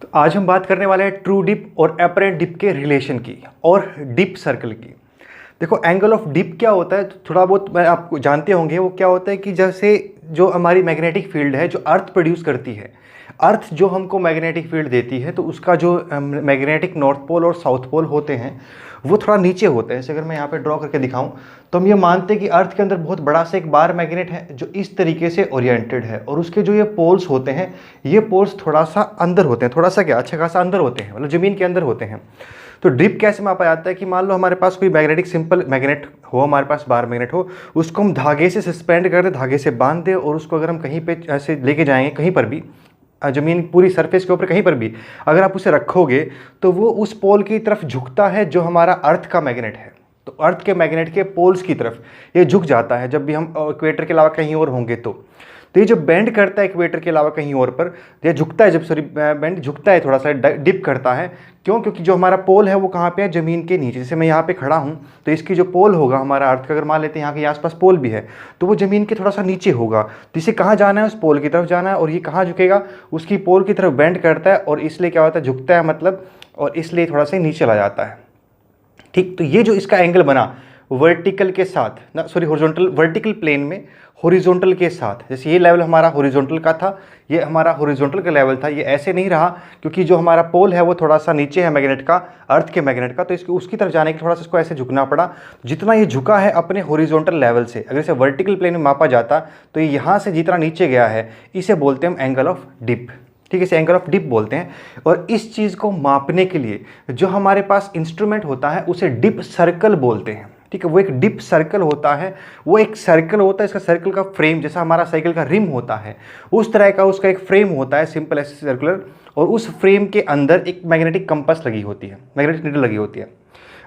तो आज हम बात करने वाले हैं ट्रू डिप और एपरेंट डिप के रिलेशन की और डिप सर्कल की। देखो, एंगल ऑफ डिप क्या होता है, तो थोड़ा बहुत मैं आपको जानते होंगे। वो क्या होता है कि जैसे जो हमारी मैग्नेटिक फील्ड है जो अर्थ प्रोड्यूस करती है, अर्थ जो हमको मैग्नेटिक फील्ड देती है, तो उसका जो मैग्नेटिक नॉर्थ पोल और साउथ पोल होते हैं वो थोड़ा नीचे होते हैं। जैसे अगर मैं यहाँ पे ड्रॉ करके दिखाऊं तो हम ये मानते हैं कि अर्थ के अंदर बहुत बड़ा सा एक बार मैग्नेट है जो इस तरीके से ओरिएंटेड है, और उसके जो ये पोल्स होते हैं, ये पोल्स थोड़ा सा अंदर होते हैं, थोड़ा सा क्या, अच्छा खासा अंदर होते हैं, मतलब ज़मीन के अंदर होते हैं। तो डिप कैसे मापा जाता है कि मान लो हमारे पास कोई मैग्नेटिक सिंपल मैग्नेट हो, हमारे पास बार मैग्नेट हो, उसको हम धागे से सस्पेंड कर दें, धागे से बांध दें, और उसको अगर हम कहीं पे ऐसे लेके जाएंगे, कहीं पर भी ज़मीन पूरी सरफेस के ऊपर कहीं पर भी अगर आप उसे रखोगे तो वो उस पोल की तरफ झुकता है जो हमारा अर्थ का मैग्नेट है। तो अर्थ के मैग्नेट के पोल्स की तरफ ये झुक जाता है जब भी हम इक्वेटर के अलावा कहीं और होंगे। तो ये जो बेंड करता है इक्वेटर के अलावा कहीं और पर, ये झुकता है, जब सॉरी बेंड झुकता है, थोड़ा सा डिप करता है। क्यों? क्योंकि जो हमारा पोल है वो कहाँ पे है, ज़मीन के नीचे। जैसे मैं यहाँ पे खड़ा हूँ तो इसकी जो पोल होगा हमारा अर्थ का, अगर मान लेते हैं यहाँ के आसपास पोल भी है, तो वो ज़मीन के थोड़ा सा नीचे होगा। तो इसे कहाँ जाना है, उस पोल की तरफ जाना है, और ये कहाँ झुकेगा, उसकी पोल की तरफ बेंड करता है, और इसलिए क्या होता है, झुकता है मतलब, और इसलिए थोड़ा सा नीचे चला जाता है। ठीक, तो ये जो इसका एंगल बना वर्टिकल के साथ ना, सॉरी हॉरिजॉन्टल, वर्टिकल प्लेन में हॉरिजॉन्टल के साथ, जैसे ये लेवल हमारा हॉरिजॉन्टल का था, ये हमारा हॉरिजॉन्टल का लेवल था, ये ऐसे नहीं रहा क्योंकि जो हमारा पोल है वो थोड़ा सा नीचे है मैग्नेट का, अर्थ के मैग्नेट का, तो इसको उसकी तरफ जाने के थोड़ा सा इसको ऐसे झुकना पड़ा। जितना ये झुका है अपने हॉरिजॉन्टल लेवल से, अगर इसे वर्टिकल प्लेन में मापा जाता तो ये यहाँ से जितना नीचे गया है, इसे बोलते हैं हम एंगल ऑफ डिप। ठीक है, इसे एंगल ऑफ डिप बोलते हैं। और इस चीज़ को मापने के लिए जो हमारे पास इंस्ट्रूमेंट होता है उसे डिप सर्कल बोलते हैं। ठीक है, वो एक डिप सर्कल होता है, वो एक सर्कल होता है, इसका सर्कल का फ्रेम, जैसा हमारा साइकिल का रिम होता है उस तरह का उसका एक फ्रेम होता है, सिंपल ऐसे सर्कुलर, और उस फ्रेम के अंदर एक मैग्नेटिक कंपास लगी होती है, मैग्नेटिक निडल लगी होती है,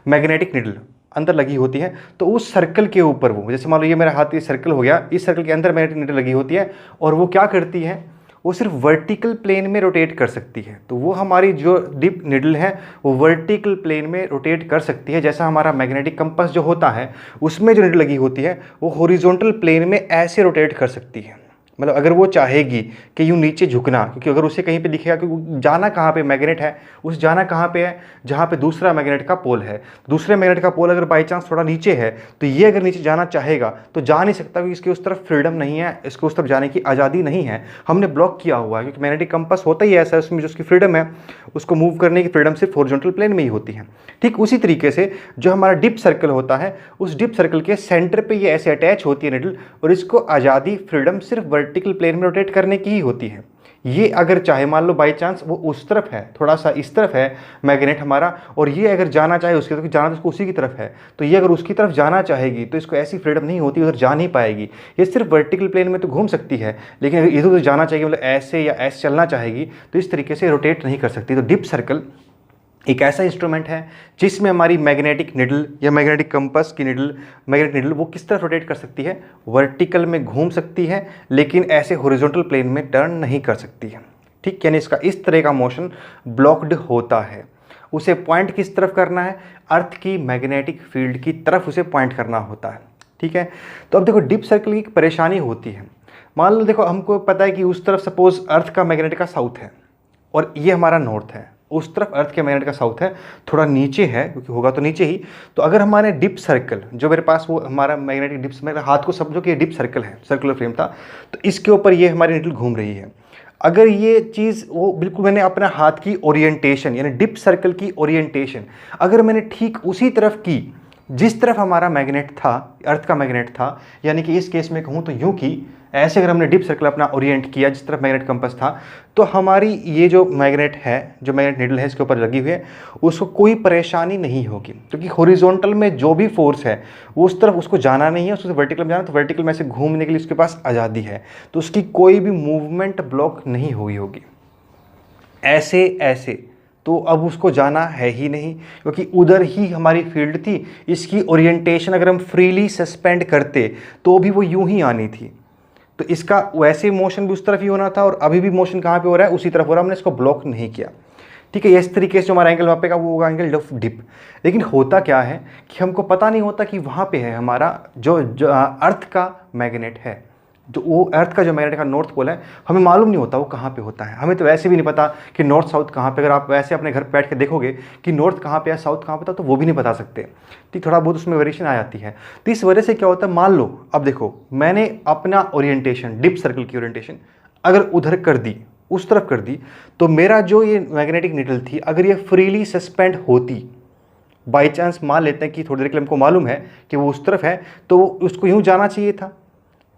मैग्नेटिक निडल अंदर लगी होती है। तो उस सर्कल के ऊपर वो, जैसे मान लो ये मेरा हाथ ये सर्कल हो गया, इस सर्कल के अंदर मैग्नेटिक निडल लगी होती है, और वो क्या करती है, वो सिर्फ वर्टिकल प्लेन में रोटेट कर सकती है। तो वो हमारी जो डिप निडल है वो वर्टिकल प्लेन में रोटेट कर सकती है, जैसा हमारा मैग्नेटिक कंपास जो होता है उसमें जो निडल लगी होती है वो हॉरिजॉन्टल प्लेन में ऐसे रोटेट कर सकती है। मतलब अगर वो चाहेगी कि यूँ नीचे झुकना, क्योंकि अगर उसे कहीं पे दिखेगा कि जाना कहाँ पे मैग्नेट है, उस जाना कहाँ पे है, जहाँ पे दूसरा मैग्नेट का पोल है। दूसरे मैग्नेट का पोल अगर बाई चांस थोड़ा नीचे है तो ये अगर नीचे जाना चाहेगा तो जा नहीं सकता, क्योंकि इसके उस तरफ फ्रीडम नहीं है, इसको उस तरफ जाने की आज़ादी नहीं है, हमने ब्लॉक किया हुआ है। क्योंकि मैग्नेटिक कंपास होता ही ऐसा है, उसमें जो उसकी फ्रीडम है, उसको मूव करने की फ्रीडम सिर्फ हॉरिजॉन्टल प्लेन में ही होती है। ठीक उसी तरीके से जो हमारा डिप सर्कल होता है, उस डिप सर्कल के सेंटर पे ये ऐसे अटैच होती है निडल, और इसको आज़ादी, फ्रीडम सिर्फ वर्टिकल प्लेन में रोटेट करने की ही होती है। ये अगर चाहे, मान लो बाई चांस वो उस तरफ है, थोड़ा सा इस तरफ है मैग्नेट हमारा, और ये अगर जाना चाहे उसकी तरफ, जाना तो उसको उसी की तरफ है, तो ये अगर उसकी तरफ जाना चाहेगी तो इसको ऐसी फ्रीडम नहीं होती, उधर जा नहीं पाएगी। ये सिर्फ वर्टिकल प्लेन में तो घूम सकती है, लेकिन अगर इधर उधर जाना चाहिए, मतलब ऐसे या ऐसे चलना चाहेगी, तो इस तरीके से रोटेट नहीं कर सकती। तो डिप सर्कल एक ऐसा इंस्ट्रूमेंट है जिसमें हमारी मैग्नेटिक निडल या मैग्नेटिक कंपास की निडल, मैग्नेटिक निडल वो किस तरह रोटेट कर सकती है, वर्टिकल में घूम सकती है, लेकिन ऐसे हॉरिजॉन्टल प्लेन में टर्न नहीं कर सकती है। ठीक, यानी इसका इस तरह का मोशन ब्लॉक्ड होता है। उसे पॉइंट किस तरफ करना है, अर्थ की मैग्नेटिक फील्ड की तरफ उसे पॉइंट करना होता है। ठीक है, तो अब देखो डिप सर्कल की एक परेशानी होती है। मान लो देखो, हमको पता है कि उस तरफ सपोज अर्थ का मैग्नेट का साउथ है और ये हमारा नॉर्थ है, उस तरफ अर्थ के मैग्नेट का साउथ है, थोड़ा नीचे है, क्योंकि होगा तो नीचे ही। तो अगर हमारे डिप सर्कल जो मेरे पास, वो हमारा मैग्नेटिक डिप्स, मेरे हाथ को समझो कि ये डिप सर्कल है, सर्कुलर फ्रेम था, तो इसके ऊपर ये हमारी निडल घूम रही है। अगर ये चीज़ वो बिल्कुल मैंने अपना हाथ की ओरिएंटेशन, यानी डिप सर्कल की ओरिएंटेशन अगर मैंने ठीक उसी तरफ की जिस तरफ हमारा मैग्नेट था, अर्थ का मैग्नेट था, यानी कि इस केस में कहूँ तो यूँ की, ऐसे अगर हमने डिप सर्कल अपना ओरिएंट किया जिस तरफ मैग्नेट कंपास था, तो हमारी ये जो मैग्नेट है, जो मैग्नेट निडल है इसके ऊपर लगी हुई है, उसको कोई परेशानी नहीं होगी, क्योंकि हॉरिजॉन्टल में जो भी फोर्स है वो उस तरफ उसको जाना नहीं है, उसको वर्टिकल में जाना, तो वर्टिकल में से घूमने के लिए उसके पास आज़ादी है, तो उसकी कोई भी मूवमेंट ब्लॉक नहीं हुई होगी। ऐसे ऐसे तो अब उसको जाना है ही नहीं, क्योंकि उधर ही हमारी फील्ड थी। इसकी ओरिएंटेशन अगर हम फ्रीली सस्पेंड करते तो भी वो यूं ही आनी थी, तो इसका वैसे मोशन भी उस तरफ ही होना था, और अभी भी मोशन कहाँ पे हो रहा है, उसी तरफ हो रहा है, हमने इसको ब्लॉक नहीं किया। ठीक है, इस तरीके से जो हमारा एंगल मापेगा वो होगा एंगल ऑफ डिप। लेकिन होता क्या है कि हमको पता नहीं होता कि वहाँ पे है हमारा जो अर्थ का मैग्नेट है, जो वो अर्थ का जो मैग्नेटिक नॉर्थ पोल है हमें मालूम नहीं होता वो कहाँ पे होता है। हमें तो वैसे भी नहीं पता कि नॉर्थ साउथ कहाँ पे, अगर आप वैसे अपने घर बैठ के देखोगे कि नॉर्थ कहाँ पे है साउथ कहाँ पे था तो वो भी नहीं बता सकते। ठीक, थोड़ा बहुत उसमें वेरिएशन आ जाती है। तो इस वजह से क्या होता है, मान लो अब देखो मैंने अपना ओरिएंटेशन, डिप सर्कल की ओरिएंटेशन अगर उधर कर दी, उस तरफ कर दी, तो मेरा जो ये मैग्नेटिक नीडल थी अगर ये फ्रीली सस्पेंड होती, बाई चांस मान लेते हैं कि थोड़ी देर के लिए हमको मालूम है कि वो उस तरफ है, तो उसको यूँ जाना चाहिए था।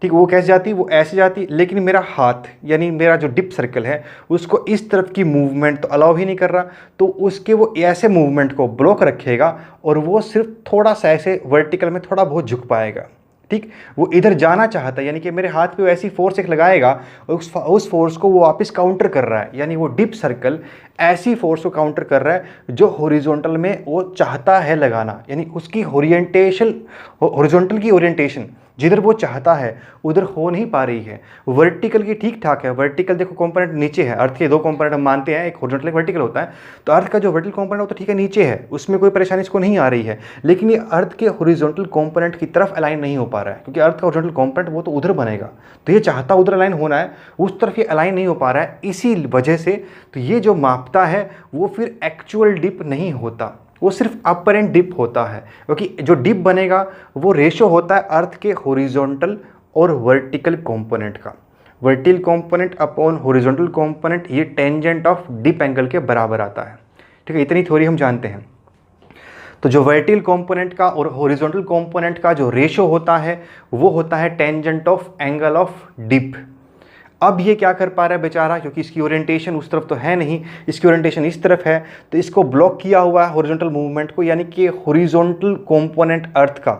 ठीक, वो कैसे जाती, वो ऐसे जाती, लेकिन मेरा हाथ यानी मेरा जो डिप सर्कल है उसको इस तरफ की मूवमेंट तो अलाउ ही नहीं कर रहा, तो उसके वो ऐसे मूवमेंट को ब्लॉक रखेगा और वो सिर्फ थोड़ा सा ऐसे वर्टिकल में थोड़ा बहुत झुक पाएगा। ठीक, वो इधर जाना चाहता है यानी कि मेरे हाथ पे वो ऐसी फोर्स एक लगाएगा और उस फोर्स को वो वापस काउंटर कर रहा है, यानी वो डिप सर्कल ऐसी फोर्स को काउंटर कर रहा है जो हॉरिजॉन्टल में वो चाहता है लगाना, यानी उसकी ओरिएंटेशन, हॉरिजॉन्टल की ओरिएंटेशन जिधर वो चाहता है उधर हो नहीं पा रही है। वर्टिकल की ठीक ठाक है, वर्टिकल देखो कंपोनेंट नीचे है, अर्थ के दो कंपोनेंट हम मानते हैं, एक हॉरिजॉन्टल एक वर्टिकल होता है, तो अर्थ का जो वर्टिकल कंपोनेंट होता है ठीक है नीचे है, उसमें कोई परेशानी इसको नहीं आ रही है, लेकिन ये अर्थ के हॉरिजॉन्टल कंपोनेंट की तरफ अलाइन नहीं हो पा रहा है, क्योंकि अर्थ का हॉरिजॉन्टल कंपोनेंट वो तो उधर बनेगा, तो ये चाहता उधर अलाइन होना है, उस तरफ ये अलाइन नहीं हो पा रहा है, इसी वजह से तो ये जो मापता है वो फिर एक्चुअल डिप नहीं होता, वो सिर्फ अपरेंट डिप होता है, क्योंकि जो डिप बनेगा वो रेशो होता है अर्थ के हॉरिजॉन्टल और वर्टिकल कंपोनेंट का। Vertical component upon horizontal component ये टेंजेंट ऑफ डिप एंगल के बराबर आता है। ठीक है, इतनी थ्योरी हम जानते हैं। तो जो वर्टिकल कंपोनेंट का और हॉरिजॉन्टल कंपोनेंट का जो रेशो होता है वो होता है tangent of angle of dip. अब ये क्या कर पा रहा है बेचारा, क्योंकि इसकी ओरिएंटेशन उस तरफ तो है नहीं, इसकी ओरिएंटेशन इस तरफ है, तो इसको ब्लॉक किया हुआ है हॉरिजॉन्टल मूवमेंट को, यानी कि हॉरिजॉन्टल कंपोनेंट अर्थ का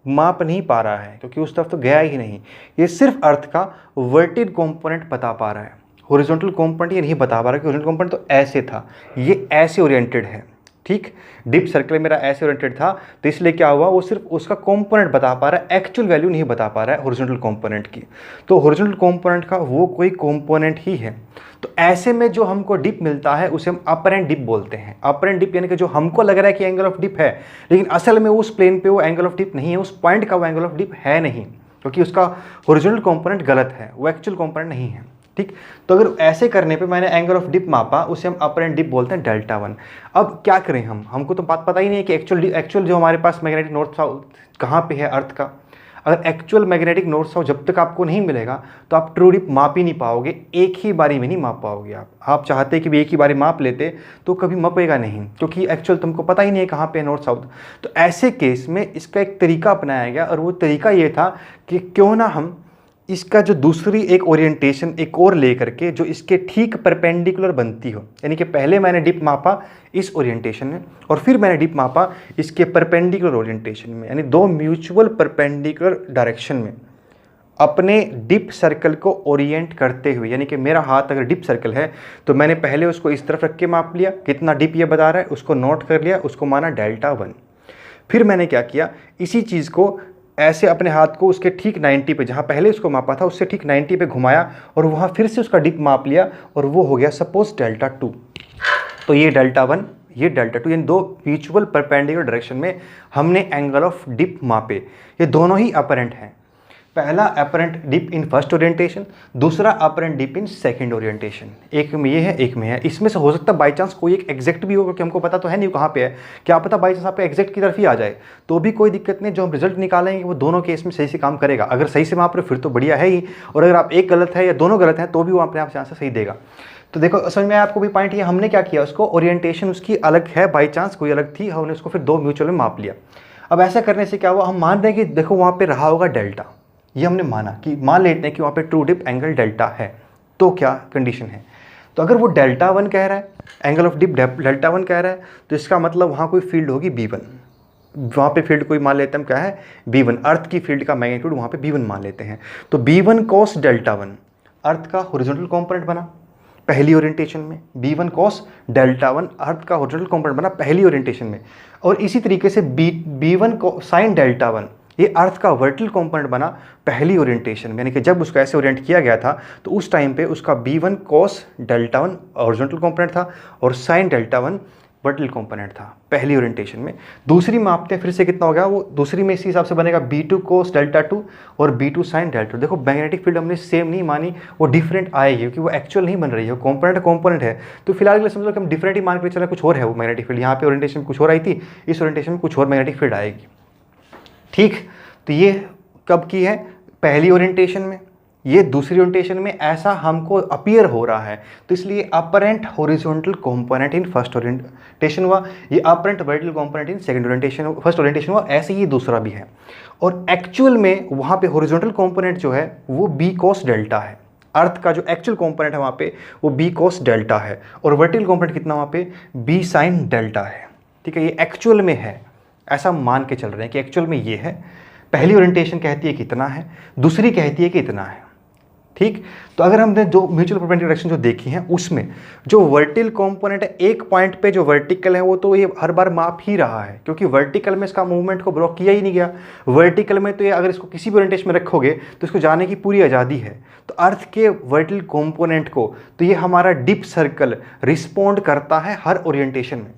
माप नहीं पा रहा है, क्योंकि उस तरफ तो गया ही नहीं, ये सिर्फ अर्थ का वर्टिकल कंपोनेंट बता पा रहा है, हॉरिजॉन्टल कंपोनेंट ये नहीं बता पा रहा कि हॉरिजॉन्टल कंपोनेंट तो ऐसे था, ये ऐसे ओरिएंटेड है। ठीक, डिप सर्कल मेरा ऐसे ओरिएंटेड था, तो इसलिए क्या हुआ, वो सिर्फ उसका कंपोनेंट बता पा रहा है, एक्चुअल वैल्यू नहीं बता पा रहा है हॉरिजॉन्टल कंपोनेंट की। तो हॉरिजॉन्टल कंपोनेंट का वो कोई कंपोनेंट ही है। तो ऐसे में जो हमको डिप मिलता है उसे हम अपरेंट डिप बोलते हैं। अपरेंट डिप यानी कि जो हमको लग रहा है कि एंगल ऑफ डिप है, लेकिन असल में उस प्लेन पे वो एंगल ऑफ डिप नहीं है, उस पॉइंट का वो एंगल ऑफ डिप है नहीं, क्योंकि उसका हॉरिजॉन्टल कंपोनेंट गलत है, वो एक्चुअल कंपोनेंट नहीं है। ठीक, तो अगर ऐसे करने पे मैंने एंगल ऑफ डिप मापा, उसे हम अपरेंट डिप बोलते हैं डेल्टा वन। अब क्या करें हमको तो बात पता ही नहीं है कि एक्चुअल जो हमारे पास मैग्नेटिक नॉर्थ साउथ कहाँ पे है अर्थ का। अगर एक्चुअल मैग्नेटिक नॉर्थ साउथ जब तक आपको नहीं मिलेगा तो आप ट्रू डिप माप ही नहीं पाओगे, एक ही बारी में नहीं माप पाओगे। आप चाहते कि भी एक ही बारी माप लेते तो कभी मापेगा नहीं, क्योंकि एक्चुअल तुमको पता ही नहीं है कहाँ पे है नॉर्थ साउथ। तो ऐसे केस में इसका एक तरीका अपनाया गया, और वो तरीका ये था कि क्यों ना हम इसका जो दूसरी एक ओरिएंटेशन एक और ले करके जो इसके ठीक परपेंडिकुलर बनती हो, यानी कि पहले मैंने डिप मापा इस ओरिएंटेशन में और फिर मैंने डिप मापा इसके परपेंडिकुलर ओरिएंटेशन में, यानी दो म्यूचुअल परपेंडिकुलर डायरेक्शन में अपने डिप सर्कल को ओरिएंट करते हुए। यानी कि मेरा हाथ अगर डिप सर्कल है तो मैंने पहले उसको इस तरफ रख के माप लिया, कितना डिप ये बता रहा है उसको नोट कर लिया, उसको माना डेल्टा वन। फिर मैंने क्या किया, इसी चीज़ को ऐसे अपने हाथ को उसके ठीक 90 पे, जहाँ पहले उसको मापा था उससे ठीक 90 पे घुमाया और वहाँ फिर से उसका डिप माप लिया और वो हो गया सपोज डेल्टा टू। तो ये डेल्टा वन, ये डेल्टा टू, यानी दो म्यूचुअल परपेंडिकुलर डायरेक्शन में हमने एंगल ऑफ डिप मापे। ये दोनों ही अपरेंट हैं, पहला apparent dip in first orientation, दूसरा apparent dip in second orientation. एक में ये है एक में है, इसमें से हो सकता है बाई चांस कोई एक एग्जैक्ट भी हो, क्योंकि हमको पता तो है नहीं कहाँ पे है, क्या पता बाई चांस आप एग्जैक्ट की तरफ ही आ जाए तो भी कोई दिक्कत नहीं। जो हम रिजल्ट निकालेंगे वो दोनों केस में सही से काम करेगा। अगर सही से माप रहे फिर तो बढ़िया है ही, और अगर आप एक गलत है या दोनों गलत हैं तो भी वो अपने आप से आंसर सही देगा। तो देखो समझ में आपको भी पॉइंट, ये हमने क्या किया, उसको ओरिएंटेशन उसकी अलग है, बाई चांस कोई अलग थी, हमने उसको फिर दो म्यूचुअल में माप लिया। अब ऐसा करने से क्या हुआ, हम मान रहे हैं कि देखो वहाँ पे रहा होगा डेल्टा, ये हमने माना कि मान लेते हैं कि वहाँ पे ट्रू डिप एंगल डेल्टा है, तो क्या कंडीशन है, तो अगर वो डेल्टा वन कह रहा है, angle of dip delta one कह रहा है, तो इसका मतलब वहाँ कोई फील्ड होगी B1, वहाँ पे फील्ड कोई मान लेते हैं हम क्या है B1, अर्थ की फील्ड का मैग्नीट्यूड वहाँ पे B1 मान लेते हैं। तो B1 cos delta one earth का हॉरिजॉन्टल कंपोनेंट बना पहली ओरिएंटेशन में, B1 cos delta one earth का हॉरिजॉन्टल कंपोनेंट बना पहली ओरिएंटेशन में, और इसी तरीके से B1 sin डेल्टा वन ये अर्थ का वर्टिकल कंपोनेंट बना पहली ओरिएंटेशन में, यानी कि जब उसको ऐसे ओरिएंट किया गया था तो उस टाइम पे उसका B1 cos delta one horizontal component था और sin delta one vertical component था पहली ओरिएंटेशन में। दूसरी में मापते हैं फिर से कितना हो गया, वो दूसरी में इसी हिसाब से बनेगा B2 cos δ2 और B2 sin δ2। देखो मैग्नेटिक फील्ड हमने सेम नहीं मानी, वो डिफरेंट आएगी क्योंकि वो एक्चुअल नहीं बन रही है, कंपोनेंट है। तो फिलहाल के लिए समझ लो कि हम डिफरेंट ही मान के चले, कुछ और है वो मैग्नेटिक फील्ड। यहाँ पे ओरिएंटेशन में कुछ और आई थी, इस ओरिएंटेशन में कुछ और मैग्नेटिक फील्ड आएगी। ठीक, तो ये कब की है, पहली ओरिएंटेशन में, ये दूसरी ओरिएंटेशन में ऐसा हमको अपीयर हो रहा है, तो इसलिए apparent horizontal component in first orientation हुआ, ये apparent vertical component in second orientation, first orientation हुआ, ऐसे ही दूसरा भी है। और एक्चुअल में वहाँ पे हॉरिजॉन्टल कंपोनेंट जो है वो B cos δ है, अर्थ का जो एक्चुअल कंपोनेंट है वहाँ पे वो B cos δ है, और वर्टिकल कंपोनेंट कितना वहाँ पे B sin δ है। ठीक है, ये एक्चुअल में है, ऐसा मान के चल रहे हैं कि एक्चुअल में ये है। पहली ओरिएंटेशन कहती है कितना है, दूसरी कहती है कि इतना है। ठीक, तो अगर हमने जो म्यूचुअल परपेंडिकुलर डायरेक्शन जो देखी हैं उसमें जो वर्टिकल कंपोनेंट है एक पॉइंट पे जो वर्टिकल है वो तो ये हर बार माप ही रहा है, क्योंकि वर्टिकल में इसका मूवमेंट को ब्लॉक किया ही नहीं गया। वर्टिकल में तो ये अगर इसको किसी भी ओरिएंटेशन में रखोगे तो इसको जाने की पूरी आज़ादी है। तो अर्थ के वर्टिकल कंपोनेंट को तो ये हमारा डिप सर्कल रिस्पॉन्ड करता है हर ओरिएंटेशन में,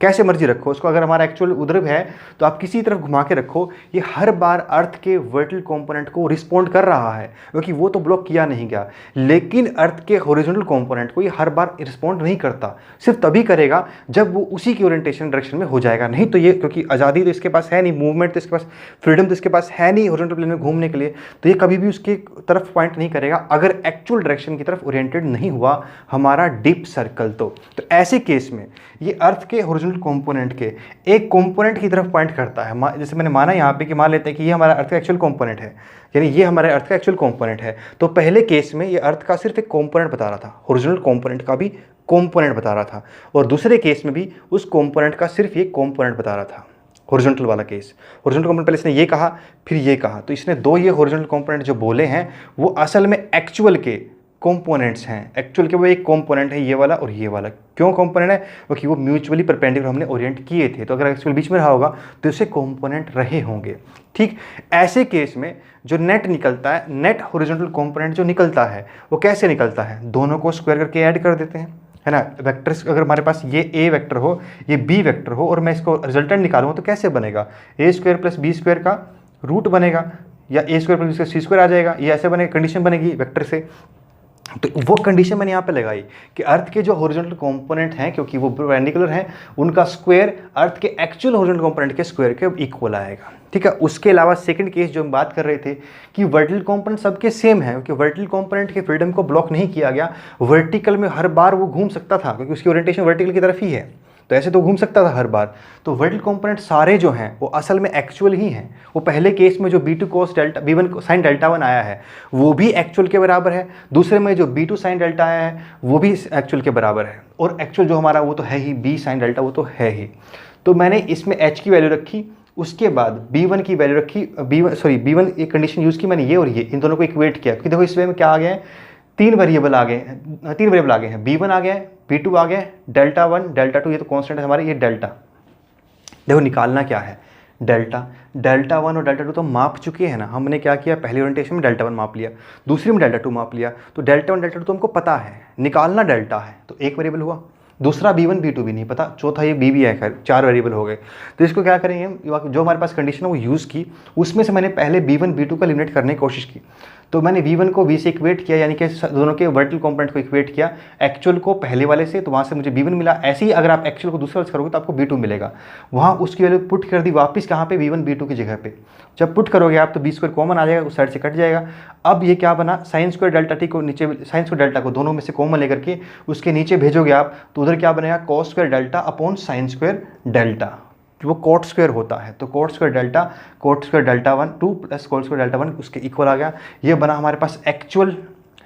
कैसे मर्जी रखो उसको। अगर हमारा एक्चुअल उधर है तो आप किसी तरफ घुमा के रखो, ये हर बार अर्थ के वर्टिकल कंपोनेंट को रिस्पॉन्ड कर रहा है, क्योंकि वो तो ब्लॉक किया नहीं गया। लेकिन अर्थ के हॉरिजॉन्टल कंपोनेंट को ये हर बार रिस्पॉन्ड नहीं करता, सिर्फ तभी करेगा जब वो उसी की ओरिएंटेशन डायरेक्शन में हो जाएगा। नहीं तो ये, क्योंकि आज़ादी तो इसके पास है नहीं, मूवमेंट तो इसके पास, फ्रीडम तो इसके पास है नहीं हॉरिजॉन्टल प्लेन में घूमने के लिए, तो ये कभी भी उसके तरफ पॉइंट नहीं करेगा अगर एक्चुअल डायरेक्शन की तरफ ओरिएंटेड नहीं हुआ हमारा डीप सर्कल। तो ऐसे केस में ये अर्थ के हॉरिजॉन्टल कंपोनेंट के एक कंपोनेंट की तरफ पॉइंट करता है। जैसे मैंने माना यहाँ पे कि मान लेते हैं कि ये हमारा अर्थ का एक्चुअल कंपोनेंट है, यानी ये हमारे अर्थ का एक्चुअल कंपोनेंट है। तो पहले केस में ये अर्थ का सिर्फ एक कंपोनेंट बता रहा था, हॉरिजॉन्टल कंपोनेंट का भी कंपोनेंट बता रहा था, और दूसरे केस में भी उस कंपोनेंट का सिर्फ ये कंपोनेंट बता रहा था, हॉरिजॉन्टल वाला केस। हॉरिजॉन्टल कंपोनेंट पहले इसने ये कहा फिर ये कहा, तो इसने दो ये हॉरिजॉन्टल कंपोनेंट जो बोले हैं वो असल में एक्चुअल के कंपोनेंट्स हैं। एक्चुअल के वो एक कंपोनेंट है ये वाला और ये वाला। क्यों कंपोनेंट है, क्योंकि वो म्यूचुअली परपेंडिकुलर हमने ओरिएंट किए थे, तो अगर एक्चुअल बीच में रहा होगा तो इससे कंपोनेंट रहे होंगे। ठीक, ऐसे केस में जो नेट निकलता है, नेट हॉरिजॉन्टल कंपोनेंट जो निकलता है वो कैसे निकलता है, दोनों को स्क्वायर करके ऐड कर देते हैं, है ना। वेक्टर्स अगर हमारे पास ये ए वेक्टर हो ये बी वेक्टर हो और मैं इसको रिजल्टेंट निकालूँ तो कैसे बनेगा, ए स्क्वायर प्लस बी स्क्वायर का रूट बनेगा, या ए स्क्वायर प्लस बी स्क्वायर सी स्क्वायर आ जाएगा, ये ऐसे बनेगा, कंडीशन बनेगी वेक्टर से। तो वो कंडीशन मैंने यहाँ पे लगाई कि अर्थ के जो हॉरिजॉन्टल कंपोनेंट हैं क्योंकि वो परपेंडिकुलर हैं, उनका स्क्वायर अर्थ के एक्चुअल हॉरिजॉन्टल कंपोनेंट के स्क्वायर के इक्वल आएगा। ठीक है, उसके अलावा सेकंड केस जो हम बात कर रहे थे कि वर्टिकल कंपोनेंट सबके सेम है, क्योंकि वर्टिकल कंपोनेंट के फ्रीडम को ब्लॉक नहीं किया गया। वर्टिकल में हर बार वो घूम सकता था क्योंकि उसकी ओरिएंटेशन वर्टिकल की तरफ ही है, तो ऐसे तो घूम सकता था हर बार। तो वर्टिकल कंपोनेंट सारे जो हैं वो असल में एक्चुअल ही हैं। वो पहले केस में जो B2 cos δ B1 sin δ1 आया है वो भी एक्चुअल के बराबर है, दूसरे में जो B2 sin δ आया है वो भी एक्चुअल के बराबर है, और एक्चुअल जो हमारा वो तो है ही B sin δ, वो तो है ही। तो मैंने इसमें H की वैल्यू रखी, उसके बाद B1 की वैल्यू रखी, B1 एक कंडीशन यूज़ की मैंने, ये और ये इन दोनों को इक्वेट किया, क्योंकि देखो इस वे में क्या आ गया है, तीन वेरिएबल आ गए हैं, B1 आ गया है, B2 आ गया, δ1 δ2 ये तो कांस्टेंट है हमारे, ये डेल्टा। देखो निकालना क्या है, δ1 और δ2 तो माप चुके हैं ना। हमने क्या किया, पहली ओरिएंटेशन में δ1 माप लिया, दूसरी में δ2 माप लिया, तो δ1 δ2 तो हमको पता है, निकालना डेल्टा है, तो एक वेरिएबल हुआ। दूसरा B1 B2 भी नहीं पता, चौथा ये B भी है, खैर 4 वेरिएबल हो गए। तो इसको क्या करेंगे, जो हमारे पास कंडीशन है वो यूज़ की, उसमें से मैंने पहले B1 B2 को एलिमिनेट करने की कोशिश की। तो मैंने V1 को V से इक्वेट किया, यानी कि दोनों के वर्टिकल कंपोनेंट को इक्वेट किया, एक्चुअल को पहले वाले से, तो वहाँ से मुझे B1 मिला। ऐसे ही अगर आप एक्चुअल को दूसरे वाले से करोगे तो आपको B2 मिलेगा। वहाँ उसकी वैल्यू पुट कर दी वापस कहाँ पे, B1 B2 की जगह पे। जब पुट करोगे आप तो B स्क्वायर कॉमन आ जाएगा, उस साइड से कट जाएगा। अब ये क्या बना, साइन स्क्वायर डेल्टा टी को नीचे, साइन स्क्वायर डेल्टा को दोनों में से कॉमन लेकर के उसके नीचे भेजोगे आप, तो उधर क्या बनेगा, cos square delta upon sine square delta, वो कॉट स्क्वायर होता है। तो cot square delta 1 2 plus cot square delta 1 उसके इक्वल आ गया। ये बना हमारे पास एक्चुअल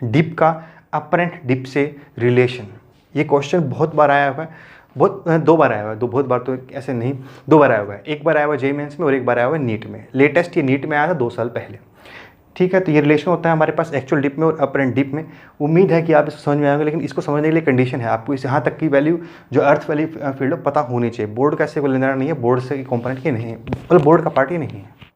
डिप का अपरेंट डिप से रिलेशन। ये क्वेश्चन बहुत बार आया हुआ है, दो बार आया हुआ है, बहुत बार तो ऐसे नहीं, 2 बार आया हुआ है। एक बार आया हुआ है JEE मेंस में और एक बार आया हुआ है नीट में। लेटेस्ट ये नीट में आया था 2 साल पहले। ठीक है, तो ये रिलेशन होता है हमारे पास एक्चुअल डिप में और अपरेंट डिप में। उम्मीद है कि आप इसको समझ में आएंगे, लेकिन इसको समझने के लिए कंडीशन है, आपको इस यहाँ तक की वैल्यू जो अर्थ वाली फील्ड पता होनी चाहिए। बोर्ड का ऐसे कोई लेना नहीं है, बोर्ड से कंपोनेंट की नहीं है, मतलब बोर्ड का पार्ट ही नहीं है।